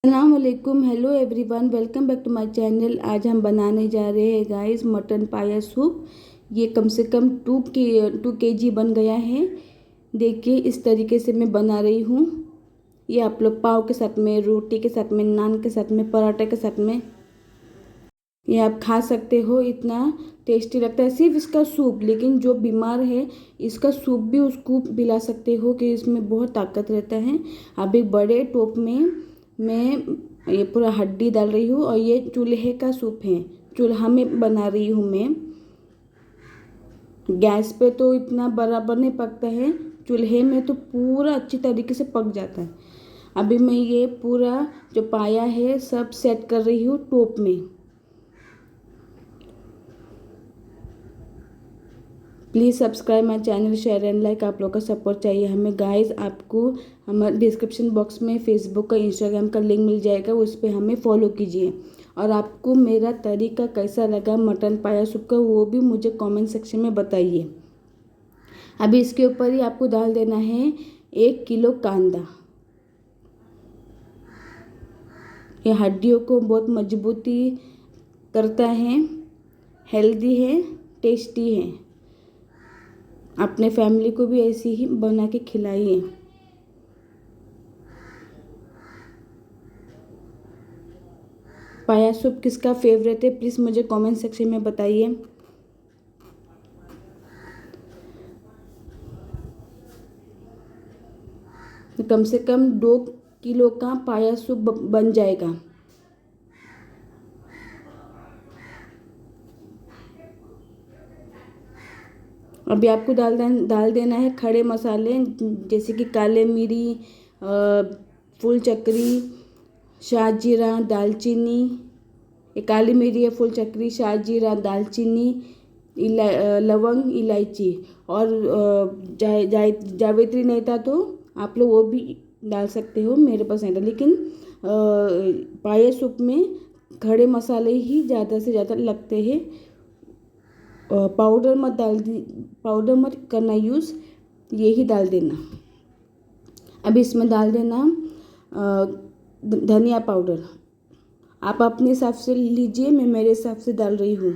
अस्सलामुअलैकुम, hello everyone, welcome back to my channel. आज हम बनाने जा रहे हैं गाइस मटन पाया सूप। ये कम से कम 2 kg बन गया है। देखिए इस तरीके से मैं बना रही हूँ। ये आप लोग पाव के साथ में, रोटी के साथ में, नान के साथ में, पराठे के साथ में ये आप खा सकते हो। इतना टेस्टी लगता है सिर्फ इसका सूप। लेकिन जो बीमार है इसका सूप भी उसको पिला सकते हो कि इसमें बहुत ताकत रहता है। अब एक बड़े टोप में मैं ये पूरा हड्डी डाल रही हूँ और ये चूल्हे का सूप है। चूल्हा में बना रही हूँ मैं। गैस पे तो इतना बराबर नहीं पकता है, चूल्हे में तो पूरा अच्छी तरीके से पक जाता है। अभी मैं ये पूरा जो पाया है सब सेट कर रही हूँ टोप में। Please subscribe my channel, share and like. आप लोग का सपोर्ट चाहिए हमें गाइस। आपको हमारे डिस्क्रिप्शन बॉक्स में फेसबुक का, इंस्टाग्राम का लिंक मिल जाएगा, उस पर हमें फॉलो कीजिए। और आपको मेरा तरीका कैसा लगा मटन पाया सूप का वो भी मुझे कमेंट सेक्शन में बताइए। अभी इसके ऊपर ही आपको डाल देना है 1 किलो कांदा। ये हड्डियों को बहुत मजबूती करता है, हेल्दी है, टेस्टी है। अपने फैमिली को भी ऐसे ही बना के खिलाइए। पाया सूप किसका फेवरेट है प्लीज़ मुझे कमेंट सेक्शन में बताइए। कम से कम 2 किलो का पाया सूप बन जाएगा। अभी आपको डाल देना है खड़े मसाले, जैसे कि काले मिरी, फुल चक्री, शाहजीरा, दालचीनी। ये काली मिरी है, फुल चक्री, शाहजीरा, दालचीनी, लवंग, इलायची। और जावित्री नहीं था तो आप लोग वो भी डाल सकते हो, मेरे पास नहीं था। लेकिन पाया सूप में खड़े मसाले ही ज़्यादा से ज़्यादा लगते हैं। पाउडर मत करना यूज़, ये ही डाल देना। अभी इसमें डाल देना धनिया पाउडर। आप अपने हिसाब से लीजिए, मैं मेरे हिसाब से डाल रही हूँ।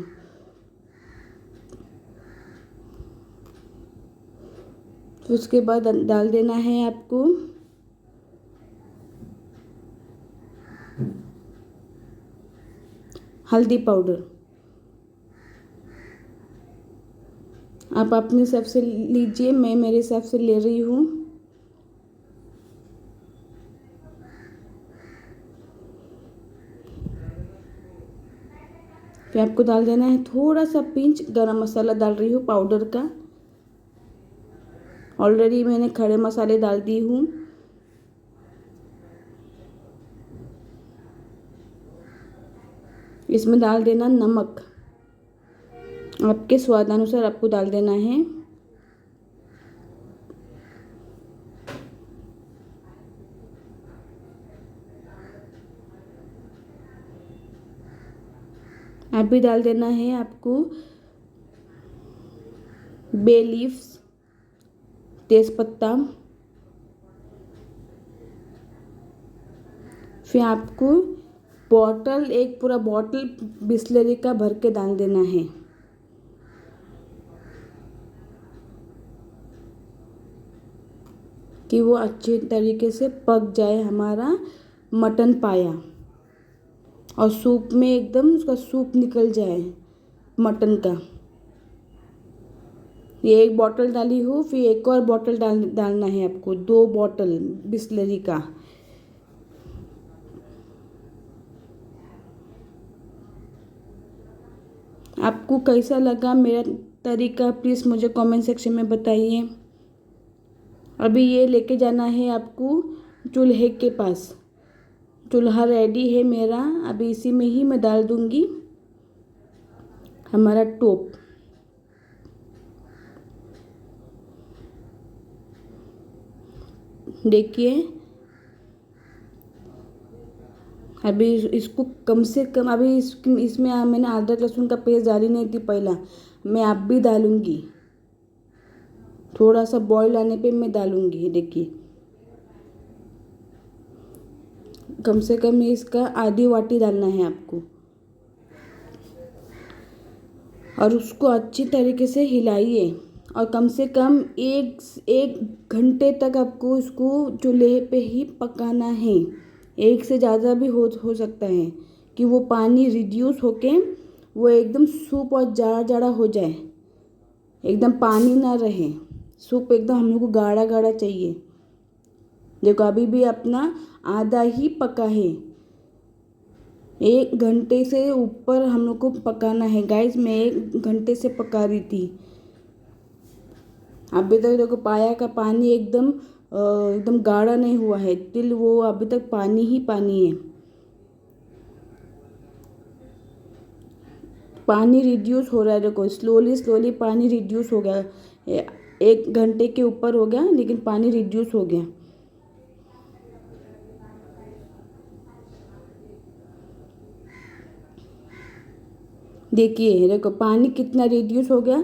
तो उसके बाद डाल देना है आपको हल्दी पाउडर। आप अपने हिसाब से लीजिए, मैं मेरे हिसाब से ले रही हूँ। फिर आपको डाल देना है थोड़ा सा पिंच गरम मसाला, डाल रही हूँ पाउडर का। ऑलरेडी मैंने खड़े मसाले डाल दी हूँ। इसमें डाल देना नमक, आपके स्वाद अनुसार आपको डाल देना है। अभी डाल देना है आपको बे लीव्स, तेज़पत्ता। फिर आपको एक पूरा बॉटल बिस्लरी का भर के डाल देना है। कि वो अच्छे तरीके से पक जाए हमारा मटन पाया, और सूप में एकदम उसका सूप निकल जाए मटन का। ये एक बॉटल डाली हूँ, फिर एक और बॉटल डालना है आपको, 2 बॉटल बिस्लरी का। आपको कैसा लगा मेरा तरीका प्लीज़ मुझे कमेंट सेक्शन में बताइए। अभी ये लेके जाना है आपको चूल्हे के पास। चूल्हा रेडी है मेरा। अभी इसी में ही मैं डाल दूंगी हमारा टोप। देखिए अभी इसको कम से कम, अभी इसमें मैंने अदरक लहसुन का पेस्ट डाली नहीं थी पहला, मैं अब भी डालूंगी। थोड़ा सा बॉईल आने पे मैं डालूंगी। देखिए कम से कम इसका आधी वाटी डालना है आपको और उसको अच्छी तरीके से हिलाइए और कम से कम एक घंटे तक आपको उसको चूल्हे पे ही पकाना है। एक से ज़्यादा भी हो सकता है कि वो पानी रिड्यूस होके वो एकदम सूप और जाड़ा जाड़ा हो जाए, एकदम पानी ना रहे। सूप एकदम हम लोग को गाढ़ा गाढ़ा चाहिए। देखो अभी भी अपना आधा ही पका है। 1 घंटे से ऊपर हम लोग को पकाना है गाइस। मैं 1 घंटे से पका रही थी। अभी तक देखो पाया का पानी एकदम गाढ़ा नहीं हुआ है, तिल वो अभी तक पानी ही पानी है। पानी रिड्यूस हो रहा है, देखो स्लोली स्लोली पानी रिड्यूस हो गया। 1 घंटे के ऊपर हो गया लेकिन पानी रिड्यूस हो गया। देखिए देखो पानी कितना रिड्यूस हो गया।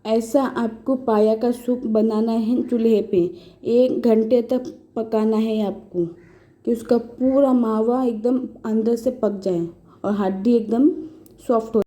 ऐसा आपको पाया का सूप बनाना है चूल्हे पे। 1 घंटे तक पकाना है आपको कि उसका पूरा मावा एकदम अंदर से पक जाए और हड्डी एकदम सॉफ्ट हो।